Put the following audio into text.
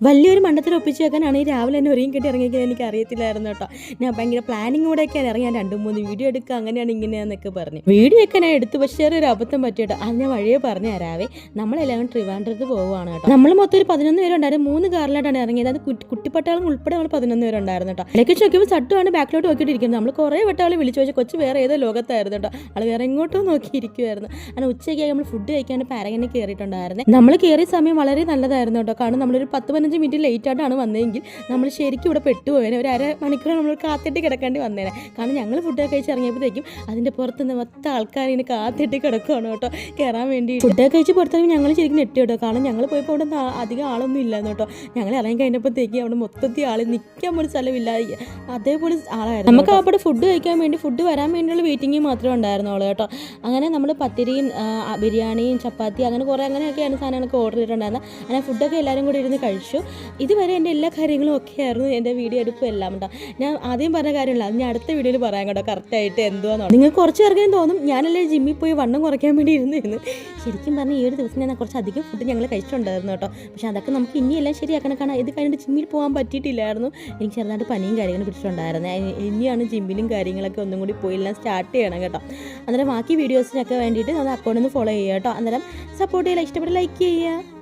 വലിയൊരു മണ്ടത്തിൽ ഒപ്പിച്ച് വെക്കാനാണ് ഈ രാവിലെ തന്നെ ഒരുങ്ങി കെട്ടി ഇറങ്ങിയത് എനിക്ക് അറിയത്തില്ലായിരുന്നു കേട്ടോ. ഞാൻ ഭയങ്കര പ്ലാനിങ്ങോടെയൊക്കെയാണ് ഇറങ്ങി. ഞാൻ 2-3 വീഡിയോ എടുക്കുക അങ്ങനെയാണ് ഇങ്ങനെയാന്നൊക്കെ പറഞ്ഞു. വീഡിയോ ഒക്കെ ഞാൻ എടുത്തു, പക്ഷേ ഒരു അബദ്ധം പറ്റിയിട്ടോ. അത് ഞാൻ വഴിയെ പറഞ്ഞു തരാവേ. നമ്മളെല്ലാവരും ട്രിവാൻഡ്രത്ത് പോവുകയാണ് കേട്ടോ. നമ്മൾ മൊത്തം ഒരു 11 പേരുണ്ടായിരുന്നു. 3 കാറിലായിട്ടാണ് ഇറങ്ങിയത്. അത് കുട്ടിപ്പട്ടാളം ഉൾപ്പെടെ നമ്മൾ 11 പേരുണ്ടായിരുന്നു കേട്ടോ. ഇടയ്ക്ക് നോക്കിയപ്പോൾ ചട്ടുമാണ് ബാക്കിലോട്ട് നോക്കിയിട്ടിരിക്കുന്നത്. നമ്മൾ കുറേ വട്ടം അവളെ വിളിച്ചു ചോദിച്ചാൽ കൊച്ചു വേറെ ഏതോ ലോകത്തായിരുന്നു കേട്ടോ. അവൾ വേറെ എങ്ങോട്ടും നോക്കിയിരിക്കുമായിരുന്നു. അങ്ങനെ ഉച്ചയ്ക്ക് നമ്മൾ ഫുഡ് കഴിക്കാണ്ട് പാരഗണിൽ കയറിയിട്ടുണ്ടായിരുന്നു. നമ്മൾ കയറിയ സമയം വളരെ നല്ലതായിരുന്നു കേട്ടോ. കാരണം നമ്മളൊരു 10-15 മിനിറ്റ് ലേറ്റ് ആയിട്ടാണ് വന്നതെങ്കിൽ നമ്മൾ ശരിക്കും ഇവിടെ പെട്ടുപോയേനെ. ഒരു അരമണിക്കൂർ നമ്മൾ കാത്തിട്ട് കിടക്കേണ്ടി വന്നേനെ. കാരണം ഞങ്ങൾ ഫുഡ് കഴിച്ച് ഇറങ്ങിയപ്പോഴത്തേക്കും അതിൻ്റെ പുറത്തുനിന്ന് മൊത്തം ആൾക്കാർ ഇങ്ങനെ കാത്തിട്ട് കിടക്കുകയാണ് കേട്ടോ കയറാൻ വേണ്ടി. ഫുഡ് കഴിച്ച് പുറത്തിറങ്ങി ഞങ്ങൾ ശരിക്കും നെറ്റ് കേട്ടോ. കാരണം ഞങ്ങൾ പോയപ്പോൾ അവിടെ അധികം ആളൊന്നും ഇല്ലായിരുന്നു കേട്ടോ. ഞങ്ങൾ ഇറങ്ങി കഴിഞ്ഞപ്പോഴത്തേക്ക് അവിടെ മൊത്തത്തിൽ ആൾ നിൽക്കാൻ പോലും സ്ഥലമില്ല, അതേപോലെ ആളായിരുന്നു. നമുക്ക് അവിടെ ഫുഡ് കഴിക്കാൻ വേണ്ടി ഫുഡ് വരാൻ വേണ്ടിയുള്ള വെയിറ്റിംഗ് മാത്രമേ ഉണ്ടായിരുന്നുള്ളൂ കേട്ടോ. അങ്ങനെ നമ്മൾ പത്തിരിയും ബിരിയാണിയും ചപ്പാത്തി അങ്ങനെ കുറേ അങ്ങനെയൊക്കെയാണ് സാധനങ്ങളൊക്കെ ഓർഡർ ചെയ്തിട്ടുണ്ടായിരുന്നത്. അങ്ങനെ ഫുഡൊക്കെ എല്ലാവരും കൂടി ഇരുന്ന് കഴിച്ചു. ഇതുവരെ എൻ്റെ എല്ലാ കാര്യങ്ങളും ഒക്കെ ആയിരുന്നു. എൻ്റെ വീഡിയോ എടുപ്പും എല്ലാം കേട്ടോ. ഞാൻ ആദ്യം പറഞ്ഞ കാര്യമില്ല, അത് ഞാൻ അടുത്ത വീഡിയോയിൽ പറയാം കേട്ടോ കറക്റ്റായിട്ട് എന്തുവാന്ന്. നിങ്ങൾക്ക് കുറച്ച് പേർക്കും തോന്നും ഞാനല്ലേ ജിമ്മിൽ പോയി വണ്ണം കുറയ്ക്കാൻ വേണ്ടി ഇരുന്നിരുന്നു. ശരിക്കും പറഞ്ഞാൽ ഈ ഒരു ദിവസം ഞാൻ കുറച്ച് അധികം ഫുഡ് ഞങ്ങൾ കഴിച്ചിട്ടുണ്ടായിരുന്നു കേട്ടോ. പക്ഷേ അതൊക്കെ നമുക്ക് ഇനിയെല്ലാം ശരിയാക്കണം. കാരണം ഇത് കഴിഞ്ഞിട്ട് ജിമ്മിൽ പോകാൻ പറ്റിയിട്ടില്ലായിരുന്നു. എനിക്ക് ചെറുതായിട്ട് പനിയും കാര്യങ്ങളും പിടിച്ചിട്ടുണ്ടായിരുന്നു. ഇനിയാണ് ജിമ്മിലും കാര്യങ്ങളൊക്കെ ഒന്നും കൂടി പോയി എല്ലാം സ്റ്റാർട്ട് ചെയ്യണം കേട്ടോ. അന്നേരം ബാക്കി വീഡിയോസിനൊക്കെ വേണ്ടിയിട്ട് നമ്മൾ അക്കൗണ്ടിൽ നിന്ന് ഫോളോ ചെയ്യുക കേട്ടോ. അന്നേരം സപ്പോർട്ട് ചെയ്യുക, ഇഷ്ടപ്പെട്ട ലൈക്ക് ചെയ്യുക.